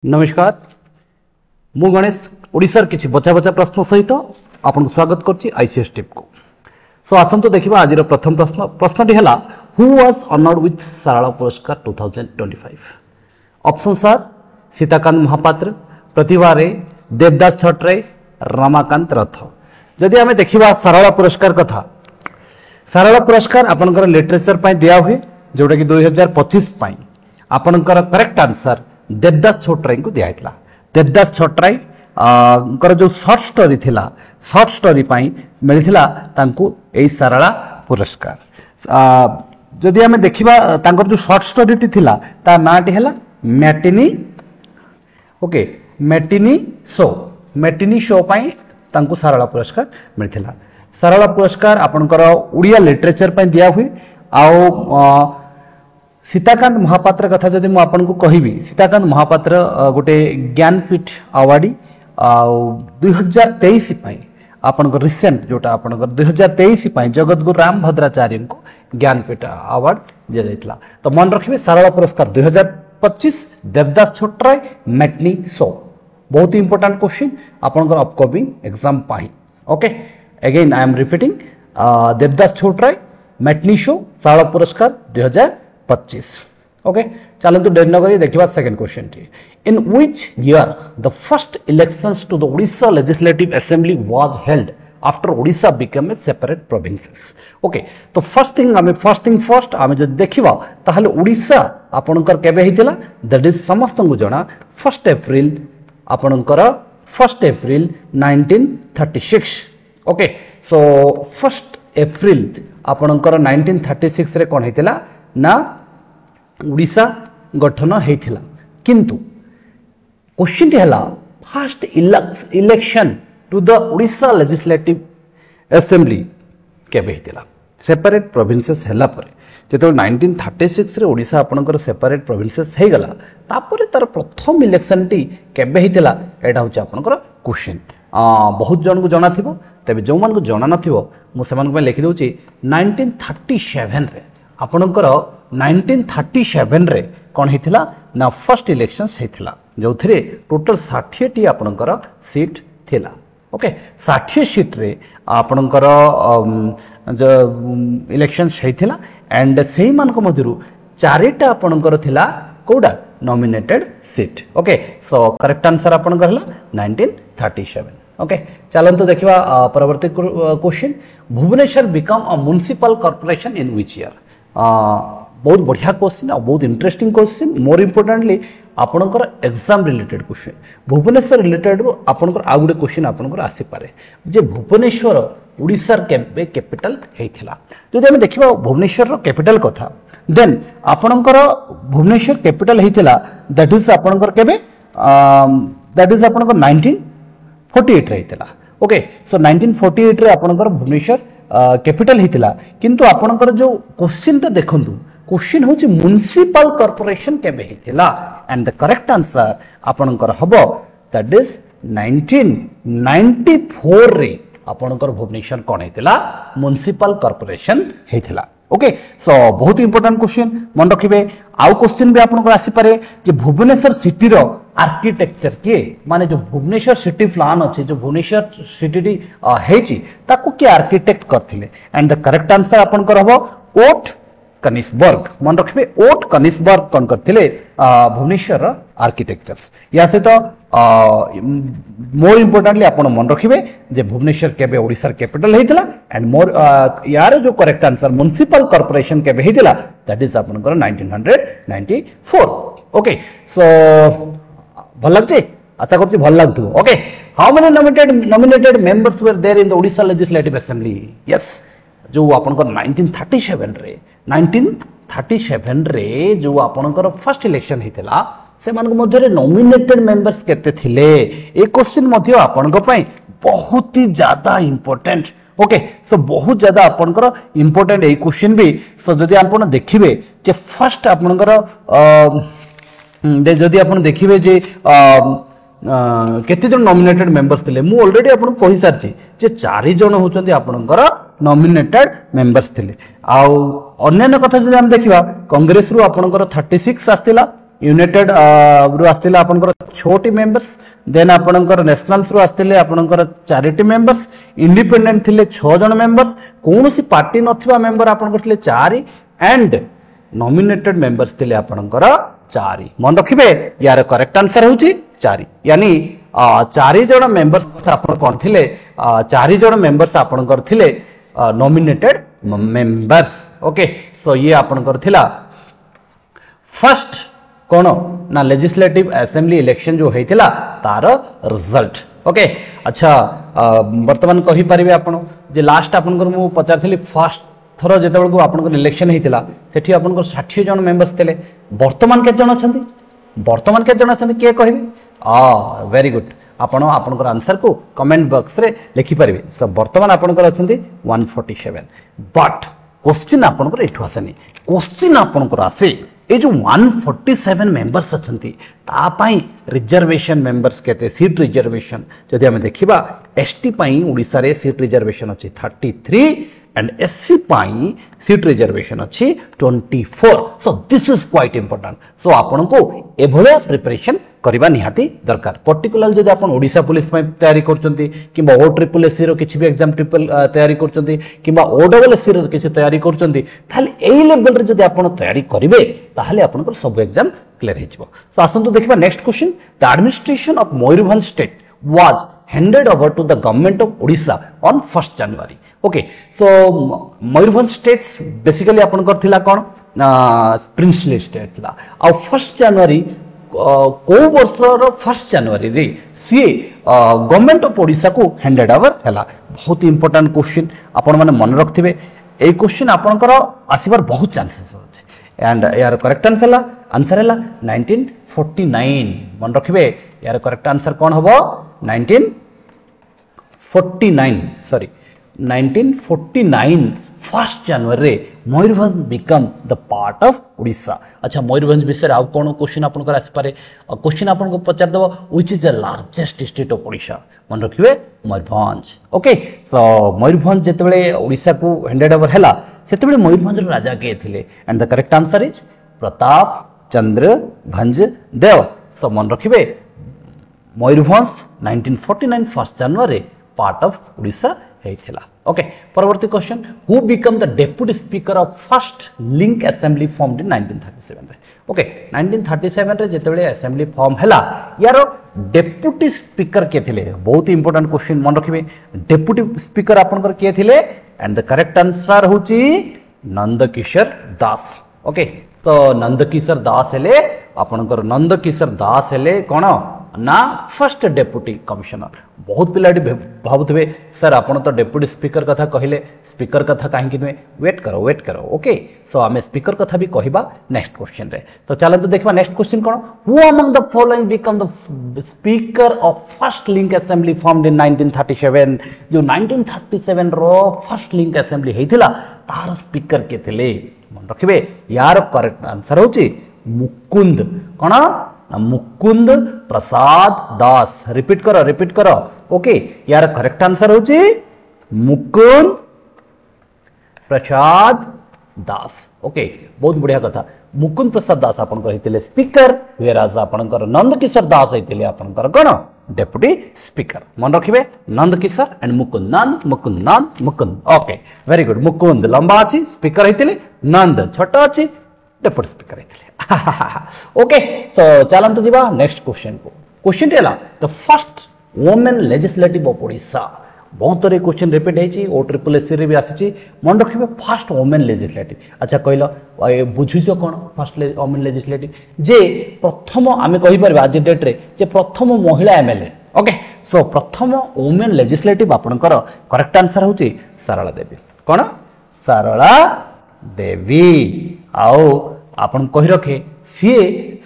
नमस्कार मु गणेश ओडिशार किछि बचा बचा प्रश्न सहित आपन स्वागत करछि आईसीएस टिप को। सो आसंतो देखिबा आज प्रथम प्रश्नटी हला who was honoured with सारला Puraskar 2025। Options are Sitakant Mahapatra, प्रतिभा रे, देवदास छटरे, रमाकांत रथ। जदि आमे देखिबा सारला पुरस्कार कथा, सारला पुरस्कार आपनकर लिटरेचर पय दिया हुए जोटा कि 2025 पय आपनकर करेक्ट आंसर देवदास छोटराई को दिया था। देवदास छोटराई जो शॉर्ट स्टोरी थिला, शॉर्ट स्टोरी पाई मिलथिला तांको एई सारला पुरस्कार। जदि हमें देखिबा तांकर जो शॉर्ट स्टोरी टी थिला ता नाटी हला मैटिनी, ओके मैटिनी शो पाई तांको सारला पुरस्कार मिलथिला। सारला पुरस्कार आपनकर उड़िया लिटरेचर पाई दिया हुए। आओ सीताकांत महापात्र कथा जदि मु आपन को कहिबी, सीताकांत महापात्र गोटे ज्ञानपीठ अवार्डी 2023 पई आपन को रिसेंट जोटा आपन को 2023 पई जगतगुरु राम भद्राचार्य को ज्ञानपीठ अवार्ड दिया जायतला। तो मन रखिबे सारला पुरस्कार 2025 देवदास छोटराय मैटनी शो। बहुत ही इंपोर्टेंट क्वेश्चन आपन को अपकमिंग एग्जाम पाई। Okay again I am repeating Devdas Chhotray matinee show Sarala Puraskar 2025। Okay चलते डेट न करी देखिबा सेकंड क्वेश्चन टी। In which year the first elections to the Odisha legislative assembly was held after Odisha become a separate provinces. Okay तो फर्स्ट थिंग फर्स्ट आमे जब देखिबा ताहले ओडिशा आपनकर केबे हितला, दैट इज समस्त को जणा 1 अप्रैल आपनकर 1 अप्रैल 1936। ओके सो 1 अप्रैल आपनकर 1936 रे कोन हितला ना ओडिशा गठन होता। किंतु क्वेश्चन टी हला first election to the Odisha legislative assembly केबे हितला, सेपरेट प्रोविंसेस हला परे जेतो 1936 रे ओडिशा आपनकर सेपरेट प्रोविंसेस हे गला तापरे तार प्रथम इलेक्शन टी केबे हितला एटा होची आपनकर क्वेश्चन। बहुत जन को जाना थिबो, तबे जो मन को जाना नथिबो मु सेमान को लिखि दोची 1937 रे आपनकर 1937 रे कौन हिथिला ना फर्स्ट इलेक्शंस हिथिला जो थरे टोटल 60 टी आपनकर सीट थिला। ओके 60 सीट रे आपनकर जो इलेक्शंस हिथिला एंड सेही मान को मधुरु चारिटा आपनकर थिला कोडा nominated seat. Okay so correct answer आपनकर हला 1937। ओके चलंतु देखिबा परवर्ती question. Bhubaneswar become a municipal corporation in which year. बहुत बढ़िया क्वेश्चन और बहुत इंटरेस्टिंग क्वेश्चन। मोर इम्पोर्टेंटली आपनकर exam related question, Bhubaneswar related आपनकर आ गुटे क्वेश्चन आपनकर आसी पारे जे भुवनेश्वर ओडिशार केबे कैपिटल हेइथिला। जदि हम देखिबा भुवनेश्वर रो कैपिटल कथा देन आपनकर भुवनेश्वर कैपिटल हेइथिला दैट इज आपनकर केबे दैट इज आपनकर 1948 रे हेइथिला। ओके सो 1948 रे आपनकर भुवनेश्वर कैपिटल हेइथिला। किंतु आपनकर जो क्वेश्चन टा देखंतु, क्वेश्चन होची म्युनिसिपल कॉर्पोरेशन केबे हेइथिला एंड द करेक्ट आंसर आपनकर हबो दैट इज 1994 रे आपनकर भुवनेश्वर कोन हेइथिला म्युनिसिपल कॉर्पोरेशन हेइथिला। ओके सो बहुत इंपोर्टेंट क्वेश्चन मन रखिबे। आउ क्वेश्चन भी आपनकर आसी पारे जे भुवनेश्वर सिटी रो आर्किटेक्चर के माने जो भुवनेश्वर सिटी प्लान अछि, जो भुवनेश्वर सिटी टी हेची ताकू के आर्किटेक्ट करथिले एंड द करेक्ट आंसर आपनकर हबो ओट कनिष्बर्ग। मन रखिबे ओट कनिष्बर्ग कोन करथिले भुवनेश्वर आर्किटेक्चर्स। या से तो मोर इम्पोर्टेंटली आपण मन रखिबे जे भुवनेश्वर केबे ओडिसा कैपिटल हेतिला एंड मोर यार जो करेक्ट आंसर म्युनिसिपल कॉर्पोरेशन केबे हेतिला दैट इज आपनकर 1994। ओके सो भल लागजे, आशा करछि भल लागथु। Okay how many nominated members were there in the Odisha legislative assembly. Yes जो आपनकर 1937 रे जो आपनकर फर्स्ट इलेक्शन हेतिला से मान को मध्य नॉमिनेटेड मेंबर्स केते थिले ए क्वेश्चन मध्य आपनक पई बहुत ही ज्यादा इंपोर्टेंट। ओके सो बहुत ज्यादा आपनकर इंपोर्टेंट ए क्वेश्चन भी। सो जदि आपण देखिबे जे फर्स्ट आपनकर जदि आपण देखिबे जे केते जन नॉमिनेटेड मेंबर्स थिले मु ऑलरेडी आपण कहि सारछि जे 4 जन होचंदी आपनकर नॉमिनेटेड मेंबर्स थिले। आउ अन्य कथा जदि हम देखिबा कांग्रेस रु आपनकर 36 आस्तिला यूनाइटेड रु आस्तिला आपनकर 6 मेंबर्स देन आपनकर नेशनल्स रु आस्तिले आपनकर 4 मेंबर्स इंडिपेंडेंट थिले 6 जन मेंबर्स कोनोसी पार्टी नथिबा मेंबर आपनकर थिले 4 एंड नॉमिनेटेड मेंबर्स थिले आपनकर 4 मन रखिबे यार करेक्ट आंसर होची 4 यानी 4 जन मेंबर्स आपन कोन थिले 4 जन मेंबर्स आपनकर थिले नॉमिनेटेड मेंबर्स ओके सो ये आपनकर थिला फर्स्ट कोन ना लेजिस्लेटिव असेंबली इलेक्शन जो हेतिला तार रिजल्ट ओके अच्छा वर्तमान कहि परिबे आपण जे लास्ट आपनकर मु पचारथिली फर्स्ट थरो जेतेबेल को आपनकर इलेक्शन हेतिला सेठी आपनकर 60 जन मेंबर्स थिले वर्तमान के जन अछंती के कहिबे वेरी गुड आपण आपनकर आंसर को कमेंट बॉक्स रे लिखि परिबे सो वर्तमान आपनकर अछंती 147 बट क्वेश्चन आपनकर एठु आसेनी क्वेश्चन आपनकर आसे ए जो 147 मेंबर्स अछंती ता पई रिजर्वेशन मेंबर्स केते सीट रिजर्वेशन जदि हम देखिबा एसटी पई ओडिसा रे सीट रिजर्वेशन अछि 33 एंड एससी पाई सीट रिजर्वेशन अच्छी 24 so this is quite important so आपन को एभले प्रिपरेशन करबा निहाती दरकार पर्टिकुलर जदि आपन ओडिसा पुलिस में तैयारी करचंती किबा ओ ट्रिपल एससी रो किछि भी एग्जाम ट्रिपल तैयारी करचंती किबा ओ डबल एससी रो किछि तैयारी करचंती ताले एई लेवल रे जदि आपन तैयारी करिवे ताले आपन को सब एग्जाम क्लियर हे जिवो सो आसंतु देखिबा next question the administration of Mayurbhanj state was handed over to the government of Odisha on 1st January. Okay, so Mayurbhanj states basically अपन कर थिला कौन प्रिंसली स्टेट थिला और 1st January को वर्षर 1st January रे सी गवर्नमेंट ऑफ ओडिशा को हैंडेड ओवर हैला बहुत इंपोर्टेंट क्वेश्चन आपण माने मन रखथिबे ए क्वेश्चन आपण कर आसीबार बहुत चांसेस अछि एंड यार करेक्ट आंसर हैला 1949 मन रखिबे यार करेक्ट आंसर कोन हबो 1949 1st January Mayurbhanj become the part of Odisha अच्छा मयूरभंज विषय आउ कोन क्वेश्चन आपन कर आसी पारे क्वेश्चन आपन को पचार दबो which is the largest state of Odisha मन रखिबे मयूरभंज ओके सो मयूरभंज जेतेबेले ओडिशा को हैंडेड ओवर हैला सेतेबेले मयूरभंज रो राजा के थिले and the correct answer is Pratap Chandra Bhanj Deo so मन रखिबे Mayurbhanj 1949 1st January part of Odisha हेथिला ओके परवर्ती question who become the deputy speaker of first लिंक असेंबली फॉर्मड इन 1937 रे ओके 1937 रे जेतेबेले असेंबली फॉर्म हैला यार डेप्यूटी स्पीकर के थिले बहुत इंपोर्टेंट क्वेश्चन मन रखिबे डेप्यूटी स्पीकर आपनकर के थिले एंड द करेक्ट आंसर होची नंदकिशोर दास ओके तो नंदकिशोर दास हेले आपनकर नंदकिशोर दास हेले कोन ना फर्स्ट डेप्यूटी कमिश्नर बहुत पिलाटी भाबुथबे सर आपण तो डेप्यूटी स्पीकर कथा कहिले स्पीकर कथा काहे कि वेट करो ओके सो आमे स्पीकर कथा भी कहिबा नेक्स्ट क्वेश्चन रे तो चलो तो देखबा next question cone who among the following become the speaker of first लिंक असेंबली फॉर्मड इन 1937 जो 1937 रो फर्स्ट लिंक असेंबली हेतिला तार स्पीकर के थिले मन रखिबे यार करेक्ट आंसर होची मुकुंद कोन मुकुंद प्रसाद दास रिपीट करो ओके यार करेक्ट आंसर होची मुकुंद प्रसाद दास ओके बहुत बढ़िया कथा मुकुंद प्रसाद दास आपन कहितले स्पीकर वेराज आपन नंदकिशोर दास हेतिले आपन कोन डेप्यूटी स्पीकर मन रखिबे Nandakishore and Mukund okay very good Mukund लंबा अछि स्पीकर हेतिले नंद छोटा अछि डेप्यूटी स्पीकर हेतिले ओके सो चलंतु जीवा नेक्स्ट क्वेश्चन को क्वेश्चन टेला the first women legislative of Odisha बहुत तरह क्वेश्चन रिपीट हेची ओ ट्रिपल एससी रे भी आसीची मन रखिबे फर्स्ट वुमेन लेजिस्लेटिव अच्छा कहलो बुझिसो कोन फर्स्ट वुमेन लेजिस्लेटिव जे प्रथम आमे कहि परबा आज डेट रे जे प्रथम महिला एमएलए ओके सो प्रथम वुमेन लेजिस्लेटिव आपनकर करेक्ट आंसर होची सरला देवी कोन सरला देवी आओ आपन कहि रखे सी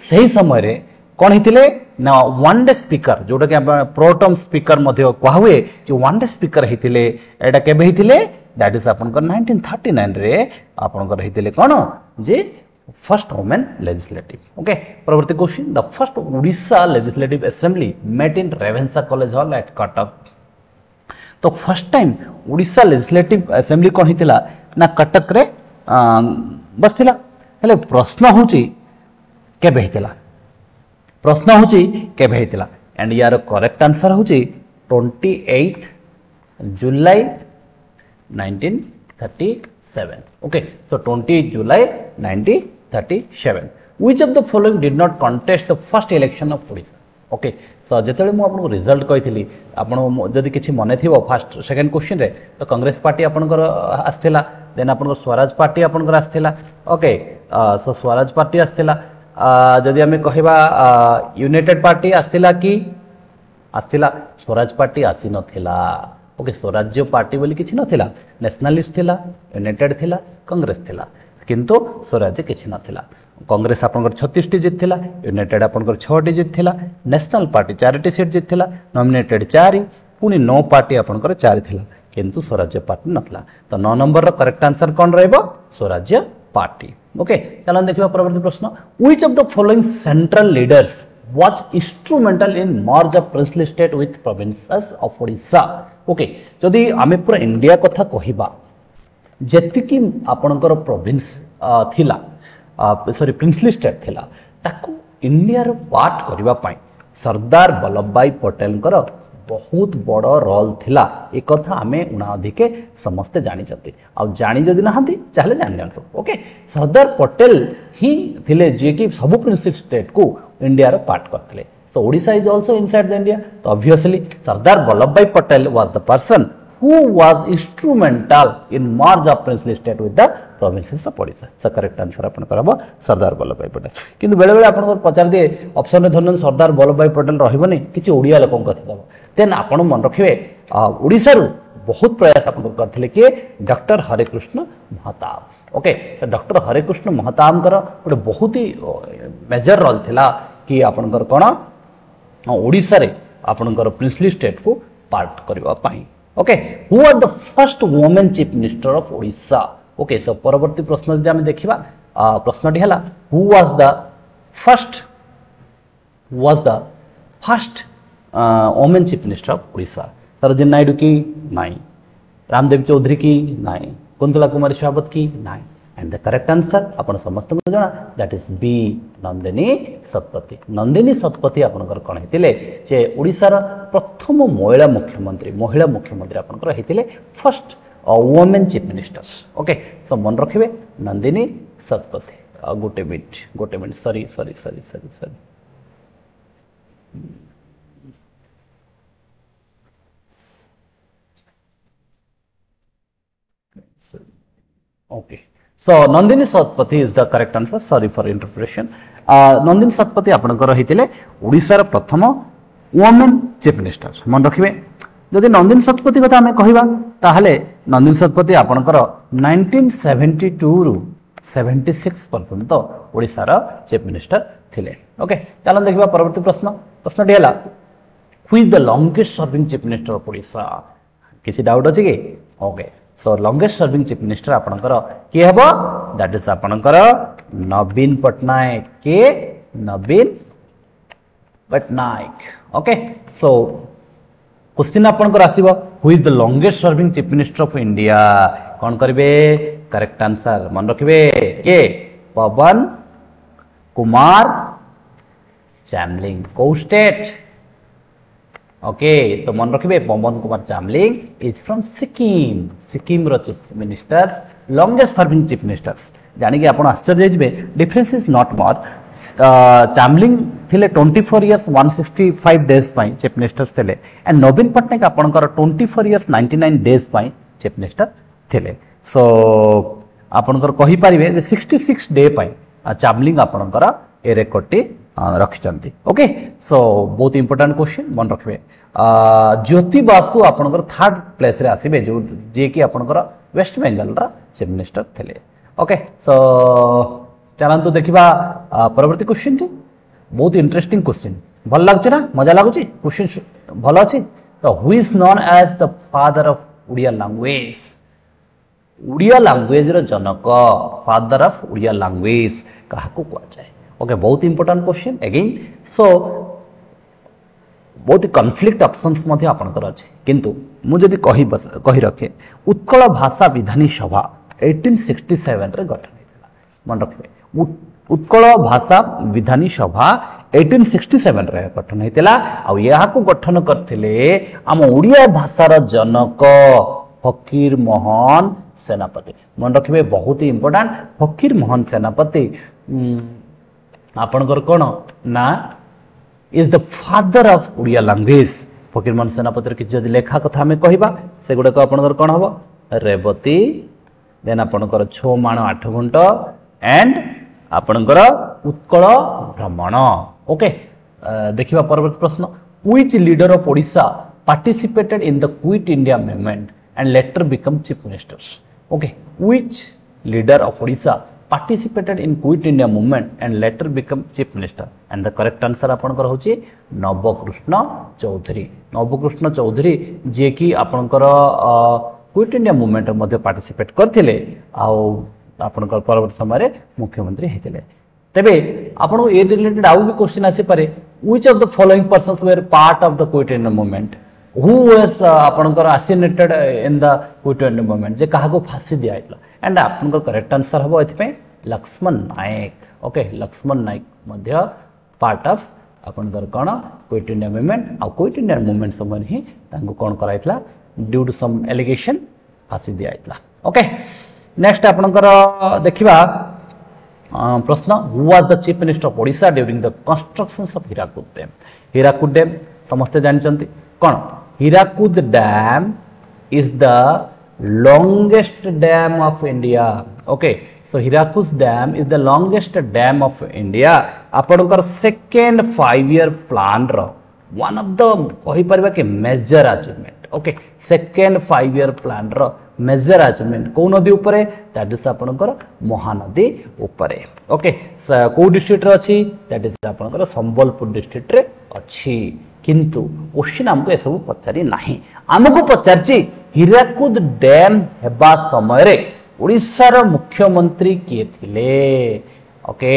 सही समय रे कोन हितिले ना वन डे स्पीकर जोटा कि प्रोटम स्पीकर मध्य कहा हुए जो वन डे स्पीकर हितिले एटा केबे हितिले दैट इज आपन 1939 रे आपन हितिले कोन जे फर्स्ट वुमेन लेजिस्लेटिव ओके परवर्ती question the first Odisha legislative assembly met in Ravenshaw college hall at Cuttack तो first time Odisha legislative assembly कोन हितिला ना कटक रे बसला हेले प्रश्न होची केबे हेतला प्रश्न होची केबे हेतला एंड यार करेक्ट आंसर होची 28 जुलाई 1937 okay so 28 July 1937 which of the following did not contest the first election of Odisha okay so जेतेबेले मु आपन रिजल्ट कहितली आपन जदि किछि मने थिबो फर्स्ट सेकंड क्वेश्चन रे तो कांग्रेस पार्टी आपनकर आस्थिला देन आपनकर स्वराज पार्टी आपनकर आस्थिला ओके सो स्वराज पार्टी आस्थिला जदि हमें कहबा यूनाइटेड पार्टी आस्थिला कि आस्थिला स्वराज पार्टी आसी नथिला ओके स्वराज्य पार्टी बोली किछि नथिला नेशनलिस्ट थिला यूनाइटेड थिला कांग्रेस थिला किंतु स्वराज्य किछि नथिला कांग्रेस आपनकर 36 टी जीत थिला यूनाइटेड आपनकर 6 टी जीत थिला नेशनल पार्टी 4 टी सीट जीत थिला नॉमिनेटेड 4 पुनी 9 पार्टी आपनकर 4 थिला किंतु स्वराज्य पार्टी नथला तो 9 नंबर रो करेक्ट आंसर कोन रहबो स्वराज्य पार्टी ओके चलन देखिबा परवर्ती प्रश्न which of the following central leaders was instrumental in merge of princely state with provinces of Odisha okay जदि आमे पूरा इंडिया कथा कहिबा जेतिकी आपनकर प्रोविंस थिला सॉरी प्रिंसली स्टेट थिला ताकू इंडिया रो पार्ट करबा पई सरदार वल्लभ भाई पटेल कर बहुत बड़ रोल थिला ए कथा आमे उनाधिके समस्त जानि जति आ जानि जदि नहंती चाहे जानि जानतो ओके सरदार पटेल ही थिले जे कि सब प्रिंसली स्टेट को इंडिया रो पार्ट करथिले so Odisha is also inside the India तो obviously Sardar Vallabh Bhai Patel was the person who was instrumental in merge of princely state with the provinces of Odisha so correct answer अपन करबो सरदार वल्लभ भाई पटेल किंतु बेले बेले अपन पचार दे ऑप्शन रे धरन सरदार वल्लभ भाई पटेल रहइबनी किछि ओडिया लोकन कथि दबो देन आपण मन रखिबे ओडिसा रो बहुत प्रयास अपन करथिले कि डॉक्टर हरेकृष्ण महताब ओके तो डॉक्टर हरेकृष्ण महताब कर गोटे बहुत ही मेजर रोल थिला कि अपन कोन ओडिसा रे अपन प्रिंसली स्टेट को पार्ट करबा पई okay who are the first women chief minister of Odisha okay so परवर्ती प्रश्न जदि हम देखिबा प्रश्नटी हला who was the first women chief minister of Odisha Sarojini Naidu की नहीं रामदेव चौधरी की नहीं कुंतला कुमारी स्वागत की नहीं एंड द करेक्ट आंसर अपन समस्त को जाना that is B Nandini Satpathy आपनकर कोन हेतिले जे ओडिसा रा प्रथम महिला मुख्यमंत्री आपनकर हेतिले first women chief ministers okay so मन रखिबे नंदिनी शतपथी गोटे minute sorry okay so Nandini Satpathy is the correct answer sorry for interpretation Nandini Satpathy आपनकर हेतिले ओडिसा रा प्रथम वुमेन चीफ मिनिस्टर मन रखिबे जदि नंदिनी शतपथी कथा हमें कहिबा ताहले नंदिनी शतपथी आपनकर 1972 रु 76 पर्यंत ओडिसा रा चीफ मिनिस्टर थिले ओके चलन देखिबा परवर्ती प्रश्न डेला who is the longest serving chief minister of Odisha किछि डाउट अछि कि okay so longest serving chief minister आपनकर के हेबो दैट इज आपनकर नवीन पटनायक के Naveen Patnaik okay so question आपनकर आसीबो who is the longest serving chief minister of India कोन करबे करेक्ट आंसर मन रखिबे के पवन कुमार चामलिंग को स्टेट ओके तो मन रखिबे पवन कुमार चामलिंग इज फ्रॉम सिक्किम रो chief ministers longest serving chief ministers जानि कि आपण आश्चर्य जेबे difference is not more Chamling थिले 24 इयर्स 165 डेज पई चीफ मिनिस्टर्स थिले एंड नवीन पटनायक आपनकर 24 इयर्स 99 डेज पई चीफ मिनिस्टर थिले सो आपनकर कहि परिबे जे 66 डे पई चामलिंग आपनकर ए रेकॉर्ड रखिचंती ओके सो बहुत इंपोर्टेंट क्वेश्चन मन रखबे ज्योति बासु आपनकर थर्ड प्लेस रे आसीबे जो जे कि आपनकर वेस्ट बंगाल रा चीफ मिनिस्टर थिले ओके सो चलंतु देखिबा परवर्ती क्वेश्चन टी बहुत इंटरेस्टिंग क्वेश्चन भल लागछ ना मजा लागुची क्वेश्चन भल अछि तो who is known as the father of Odia language रो जनक फादर ऑफ उड़िया लैंग्वेज काहाको को जाय ओके बहुत इंपोर्टेंट क्वेश्चन अगेन सो बहुत कॉन्फ्लिक्ट ऑप्शंस आपनकर अच्छे किंतु मु जदि कही रखे उत्कल भाषा विधानी सभा 1867 रे गठन होता मन रखिए उत्कल भाषा विधानी सभा 1867 रे गठन होता को गठन करथिले आम ओडिया भाषार जनक फकीर मोहन सेनापति मन रखिए बहुत ही इंपोर्टेंट फकीर मोहन सेनापति आपनकर कौन ना is the father of Odia language फकीर मोहन सेनापति कि जदि लेखा कथा आम कहवा से गुड़ाक आपनकर कौन हम रेवती देन आपनकर 6 माण 8 गुंट एंड आपनकर उत्कल भ्रमण ओके देखिबा परवर्ती प्रश्न which leader of Odisha participated in the Quit India movement and later become chief ministers okay which leader of Odisha participated in quit india movement and later become chief minister and the correct answer आपनकर होची नवकृष्ण चौधरी जे कि आपनकर quit India movement मध्ये participate करथिले आ आपनकर परवर्ती समय मुख्यमंत्री हेतिले तबे आपन ए रिलेटेड आउ भी क्वेश्चन आसी पारे which of the following persons were part of the Quit India movement who was आपनकर assassinated in the Quit India movement जे काहा को फांसी दिया आइतला एंड आपनकर करेक्ट आंसर हबो एथि पे लक्ष्मण नायक ओके लक्ष्मण नायक मध्य पार्ट ऑफ आपनकर कोन क्विट इंडिया मूवमेंट आ क्विट इंडिया मूवमेंट समय ही तांको कोन कराइतला ड्यू टू सम एलिगेशन फांसी दिया आइतला ओके नेक्स्ट आपनकर देखिबा प्रश्न who was the chief minister of Odisha during the constructions of Hirakud dam समस्त जानचंती कोन Hirakud dam is the longest dam of India okay so Hirakud dam is the longest dam of India आपनकर second 5-year plan रो one of the कहि परबा के major achievement okay second 5-year plan रो major achievement को नदी ऊपरे that is आपनकर महानदी ऊपरे okay को डिस्ट्रिक्ट रे अछि that is आपनकर संबलपुर डिस्ट्रिक्ट रे अछि किंतु क्वेश्चन हमको ए सब पचारि नाही हमको पचारची हीराकुद डैम हेबा समय रे ओडिसा रो मुख्यमंत्री किए थिले ओके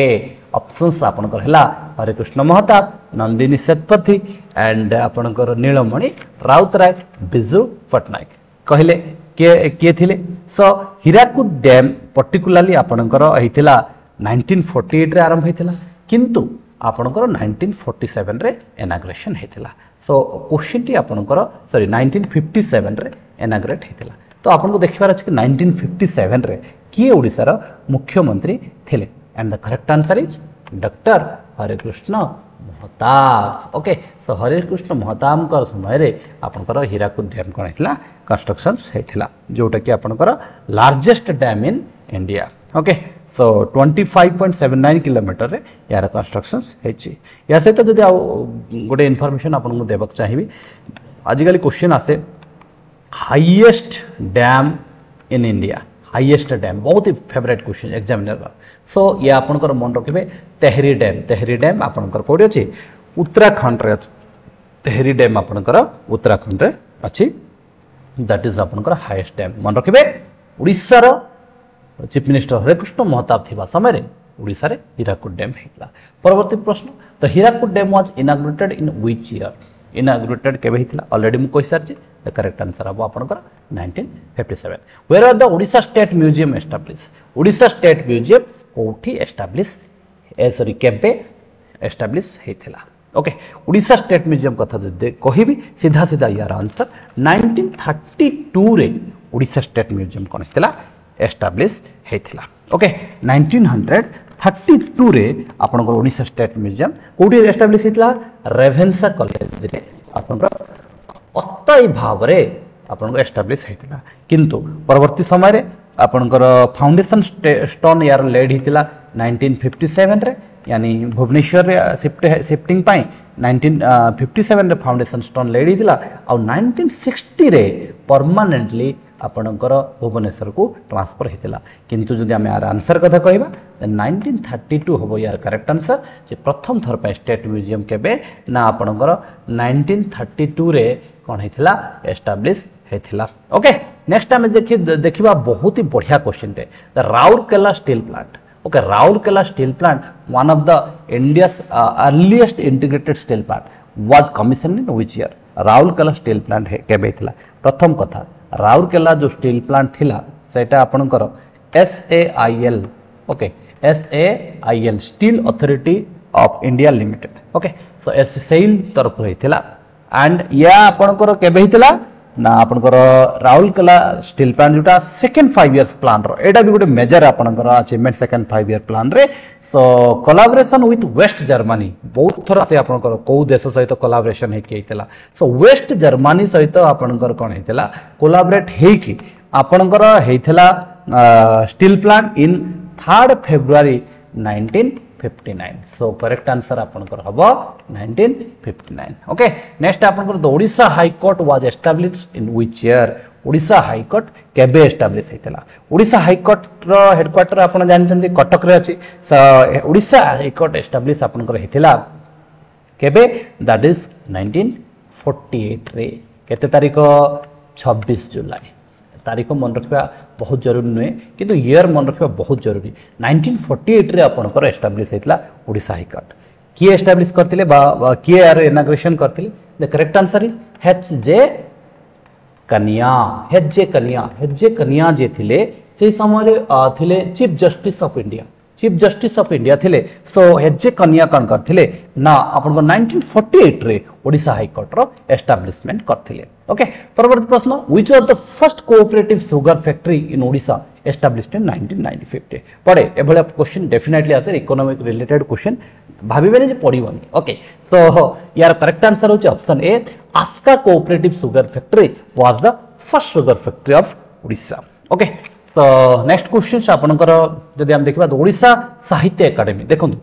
ऑप्शंस आपनकर हला हरिकृष्ण महताब नंदिनी सेतपथी एंड आपनकर नीलमणि राउतराय बिजू पटनायक कहले किए थिले सो हीराकुद डैम पर्टिकुलरली आपनकर हेतिला 1948 रे आरंभ हेतिला किंतु आपनकर 1947 रे इनाग्रेशन हेतिला सो क्वेश्चन टी आपनकर सॉरी 1957 रे इनाग्रेट हेतिला तो आपनको देखिबार अछि कि 1957 रे किए ओडिसा रो मुख्यमंत्री थिले and the correct answer is doctor Harekrushna Mahtab okay so Harekrushna Mahtab कर समय रे आपनकर हीराकुद डैम कोन हेतिला कंस्ट्रक्शंस हेतिला जोटा कि आपनकर largest dam in India okay so 25.79 kilometre रे यार कंस्ट्रक्शंस हेछि या सहित जदि गोटे इनफॉरमेशन आपन देबक चाहिबी आजिकल क्वेश्चन आसे highest dam in India highest dam बहुत ही फेवरेट क्वेश्चन एग्जामिनर सो ये आपनकर मन रखिबे तेहरी डैम आपनकर कोडी अछि उत्तराखंड रे तेहरी डैम आपनकर उत्तराखंड रे अछि दैट इज आपनकर हाईएस्ट डैम मन रखिबे ओडिसा रो चीफ मिनिस्टर हरिकृष्ण महताब थिबा समय रे ओडिसा रे हीराकुद डैम हेतला परवर्ती प्रश्न the Hirakud dam was inaugurated in which year inaugurated केबे हेतला ऑलरेडी मु कहि सारछि द करेक्ट आंसर अब आपनकर 1957 where are the Odisha state museum establish Odisha state museum कोठी एस्टैब्लिश सॉरी केबे एस्टैब्लिश हेतला ओके ओडिसा स्टेट म्यूजियम कथा जदि कहिबी सीधा सीधा यार आंसर 1932 रे ओडिसा स्टेट म्यूजियम कोन हेतला एस्टैब्लिश हेथिला ओके 1932 रे आपनकर ओडिसा स्टेट म्यूजियम कोठी एस्टैब्लिश हेथिला रेभेन्सा कॉलेज रे आपनकर अस्थायी भाव रे आपनकर एस्टैब्लिश हेथिला किंतु परवर्ती समय रे आपनकर फाउंडेशन स्टोन यार लेड हेथिला 1957 रे यानी भुवनेश्वर रे शिफ्टिंग पाई 1957 रे फाउंडेशन स्टोन लेड हेथिला और 1960 रे परमानेंटली आपनकर भुवनेश्वर को ट्रांसफर हेतिला किंतु जदि हम यार आंसर कथा कहबा 1932 हबो यार करेक्ट आंसर जे प्रथम थर पे स्टेट म्यूजियम केबे ना आपनकर 1932 रे कोन हेतिला एस्टैब्लिश हेतिला ओके नेक्स्ट हम देखिबा बहुत ही बढ़िया क्वेश्चन टे the Rourkela steel plant okay Rourkela steel plant one of the India's earliest integrated steel plant was commissioned in which year Rourkela steel plant केबे हेतिला प्रथम कथा राउरकेला जो स्टील प्लांट थिला सेटा आपनकर SAIL okay SAIL steel authority of India limited okay so SAIL तरफ होइथिला and या आपनकर केबे हितला ना आपनकर राउरकेला स्टील प्लांट जोटा सेकंड 5 इयर्स प्लान रो एटा भी गोटे मेजर आपनकर अचीवमेंट सेकंड 5 इयर प्लान रे so collaboration with West Germany बहुत थोड़ा से आपनकर को देश सहित कोलैबोरेशन हेकि हितला सो वेस्ट जर्मनी सहित आपनकर कोन हितला कोलैबोरेट हेकि आपनकर हेथिला steel plant in 3rd February 1959 so correct answer आपनकर हबो 1959 ओके नेक्स्ट आपनकर the Odisha high court was established in which year Odisha high court केबे एस्टैब्लिश हेतला ओडिशा हाई कोर्ट रो हेडक्वार्टर आपन जानचंती कटक रे अछि सो ओडिशा हाई कोर्ट एस्टैब्लिश आपनकर हेतला केबे दैट इज 1948 रे केते तारिख 26 जुलाई तारीख मन रखा बहुत जरूरी नुहे किंतु ईयर मन रखा बहुत जरूरी 1948 रे आपनकर एस्टैब्लिश हेतला ओडिशा हाई कोर्ट किए एस्टैब्लिश करथिले किए यार इनॉग्रेशन करथिले द करेक्ट आंसर इज एच.जे. कनिया एच.जे. कनिया जे थिले से समय रे थिले चीफ जस्टिस ऑफ इंडिया थिले सो एच.जे. कनिया कन करथिले ना आपनकर 1948 रे ओडिशा हाई कोर्ट रो एस्टैब्लिशमेंट करथिले ओके परवर्ती प्रश्न which was the first cooperative sugar factory in Odisha established in 1995 पड़े एभले क्वेश्चन डेफिनेटली आसे इकोनॉमिक रिलेटेड क्वेश्चन भाबिबेनी जे पड़िबनी ओके तो यार करेक्ट आंसर होचे option A Aska cooperative sugar factory was the first sugar factory of Odisha okay तो नेक्स्ट क्वेश्चन आपनकर जदि हम देखबा ओडिशा साहित्य एकेडमी देखंतु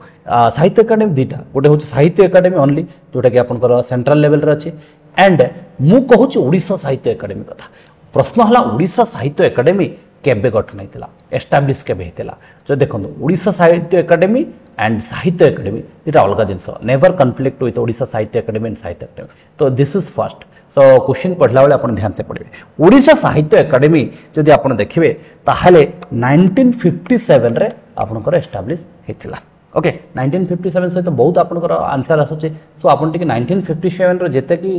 साहित्य एकेडमी दीटा गोटे होचे साहित्य एकेडमी ओनली जोटा कि आपनकर सेंट्रल लेवल रे अछि एंड मु कहूची ओडिशा साहित्य एकेडमी कथा प्रश्न हला ओडिशा साहित्य एकेडमी केबे गठन हेतिला एस्टैब्लिश केबे हेतिला जो देखंतु ओडिशा साहित्य एकेडमी एंड साहित्य एकेडमी एटा अलग जिंस नेवर कॉन्फ्लिक्ट विथ ओडिशा साहित्य एकेडमी एंड साहित्य एकेडमी तो this is first so question पढ़ला बेले आपण ध्यान से पढ़िबे ओडिशा साहित्य एकेडमी जदि आपण देखिबे ताहाले 1957 रे आपनकर एस्टैब्लिश हेतिला ओके 1957 से तो बहुत आपनकर आंसर आसुचे सो आपण टिके 1957 रे जेते की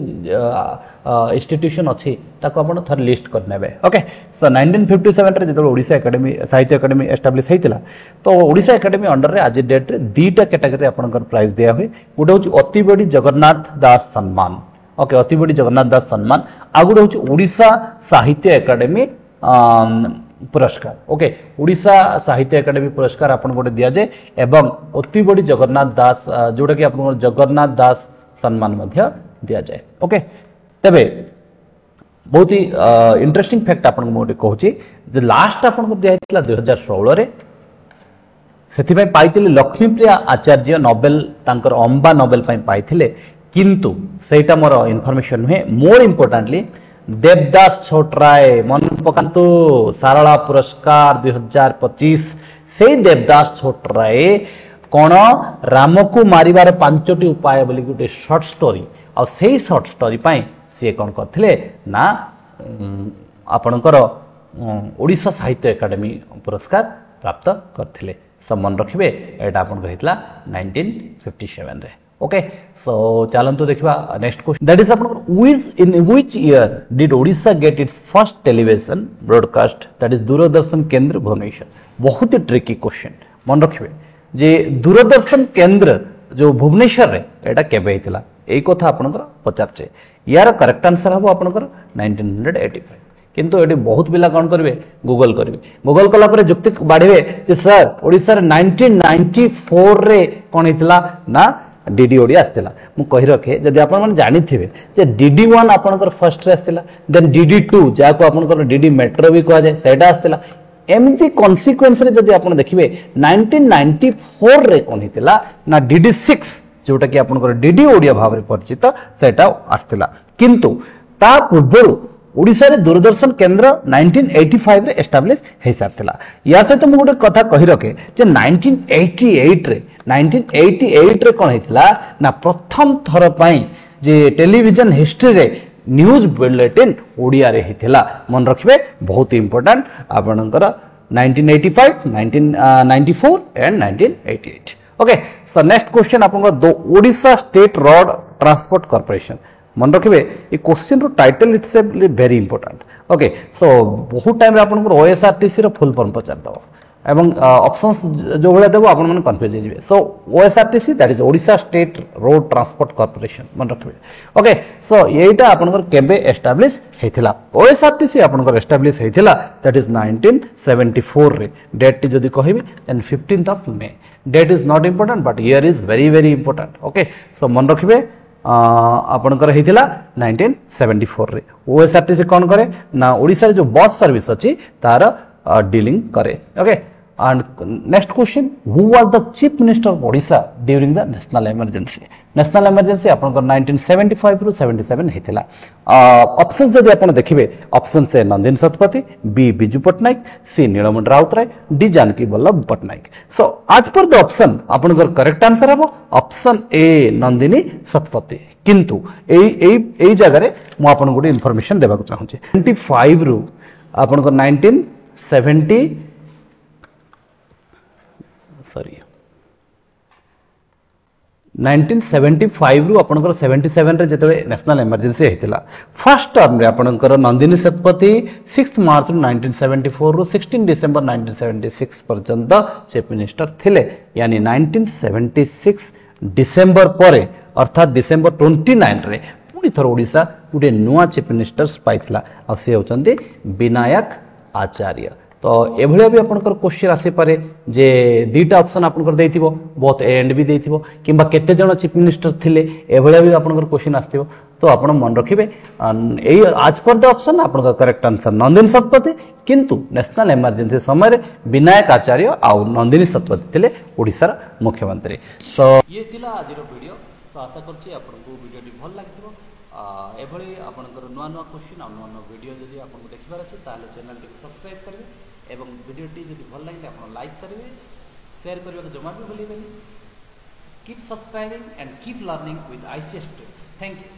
इंस्टीट्यूशन अछि ताको आपण थर लिस्ट कर नेबे ओके सो 1957 रे जेतो ओडिशा एकेडमी साहित्य एकेडमी एस्टैब्लिश हेतिला तो ओडिशा एकेडमी अंडर रे आज डेट रे दीटा कैटेगरी आपनकर प्राइज दिया हुए गुटे होची अति बड़ी जगन्नाथ दास सम्मान ओके अति बड़ी जगन्नाथ दास सम्मान आ गुटे होची ओडिशा साहित्य एकेडमी पुरस्कार ओके ओडिशा साहित्य एकेडमी पुरस्कार आपन गोटे दिया जाए एवं अति बड़ी जगन्नाथ दास जोटा कि आपन जगन्नाथ दास सम्मान मध्य दिया जाए ओके तबे बहुत ही इंटरेस्टिंग फैक्ट आपन गोटे कहूची जे लास्ट आपन को दिया हितला 2016 रे सेथि पाइथिले लक्ष्मीप्रिया आचार्य नोबेल तांकर अंबा नोबेल पाइथिले किंतु सेटा मोर इनफॉरमेशन हुए मोर इंपोर्टेंटली देवदास छोटराय मन पकांतु सारला पुरस्कार 2025 से देवदास छोटराय कोन राम को मारिबार 5टी उपाय बोली गुटे शॉर्ट स्टोरी और सेही शॉर्ट स्टोरी पाई से कोन करथिले ना आपनकर ओडिशा साहित्य एकेडमी पुरस्कार प्राप्त करथिले सब मन रखिबे एटा आपन कहितला 1957 रे ओके सो चलंतु देखिबा next question that is in which year did Odisha get its first television broadcast that is Doordarshan Kendra Bhubaneswar बहुत ही ट्रिकी क्वेश्चन मन रखिबे जे दूरदर्शन केंद्र जो भुवनेश्वर रे एटा केबे हितला एई कथा आपनकर पचारचे यार करेक्ट आंसर हबो आपनकर 1985 किंतु एटी बहुत पिला कोन करबे गूगल कला पर जुक्ति बाढिबे जे सर ओडिसा रे 1994 रे कोन हितला ना डीडी ओडिया आस्तिला मु कहि रखे जदि आपण मन जानि थिबे जे डीडी 1 आपनकर फर्स्ट रे आस्तिला देन डीडी 2 जाको आपनकर डीडी मेट्रो भी कहा जाय सेटा आस्तिला एमती कॉन्सिक्वेंस रे जदि आपण देखिबे 1994 रे कोन हितला ना डीडी 6 जोटा कि आपनकर डीडी ओडिया भाव रे परिचित सेटा आस्तिला किंतु ता पूर्व ओडिसा रे दूरदर्शन केंद्र 1985 रे एस्टैब्लिश हे सारथिला या से तो मु गोटे कथा कहि रखे जे 1988 रे कोन हेतिला ना प्रथम थर पई जे टेलीविजन हिस्ट्री रे न्यूज बुलेटिन ओडिया रे हेतिला मन रखिबे बहुत इंपोर्टेंट आपनकर 1985 1994 and 1988 okay so next question आपनकर दो Odisha state road transport corporation मन रखिबे ए क्वेश्चन रो title it's very important okay so बहुत टाइम रे आपन ओएसआरटीसी रो फुल फॉर्म पचार दबो एवं ऑप्शंस जो भले देबो आपन मन कंफ्यूज हो जिवे so OSRTC that is Odisha state road transport corporation मन रखबे ओके सो एटा आपन केबे एस्टैब्लिश हेथिला ओएसआरटीसी आपन एस्टैब्लिश हेथिला दैट इज 1974 रे डेट जदी कहबी then 15th of May date is not important but year is very very important okay so मन रखबे आपनकर हेतिला 1974 रे ओएसआरटीसी कोन करे ना ओडिसा रे जो बस सर्विस अछि तार डीलिंग करे okay and next question who was the chief minister of Odisha during the national emergency आपनकर 1975 रु 77 हेतिला ऑप्शन जदि आपन देखिबे ऑप्शन से नंदिनी शतपथी बी बिजू पटनायक सी नीलमणि राउतराय डी जानकी वल्लभ पटनायक सो आज पर द ऑप्शन आपनकर करेक्ट आंसर हबो ऑप्शन ए नंदिनी शतपथी किंतु एई जगह रे मु आपन गुडी इंफॉर्मेशन देबाक चाहूँ 25 रु आपनकर 1970 सॉरी 1975 रु आपनकर 77 रे जेतले नेशनल इमरजेंसी हेतिला फर्स्ट टर्म रे आपनकर नंदिनी शतपथी 6 मार्च 1974 रु 16 डिसेंबर 1976 पर्यंत चीफ मिनिस्टर थिले यानी 1976 डिसेंबर परे अर्थात डिसेंबर 29 रे पुनी थर ओडिसा गुटे नुआ चीफ मिनिस्टर पाइथिला आ से होचंती विनायक आचार्य तो एभलिया भी आपनकर क्वेश्चन आसी पारे जे दीटा ऑप्शन आपनकर देथिबो बोथ ए एंड बी देथिबो किंबा केते जण चीफ मिनिस्टर थिले एभलिया भी आपनकर क्वेश्चन आस्थिबो तो आपण मन रखिबे एई आज पर द ऑप्शन आपनकर करेक्ट आंसर नंदिनी शतपथी किंतु नेशनल इमरजेंसी समय रे विनायक आचार्य आ नंदिनी शतपथी थिले ओडिसा मुख्यमंत्री सो ये थिला आज रो वीडियो तो आशा करछि आपनको वीडियोटी भल लागिथिबो एभली आपनकर नुआ नुआ क्वेश्चन आ नुआ नुआ वीडियो जदि आपनको देखिबार अछि ताले चैनल टी सब्सक्राइब करबे एवं वीडियोटी जदि भल लागिले आपण लाइक करेंगे शेयर करबे जमा भी भूलिबेनी keep subscribing and keep learning with ICS tricks thank you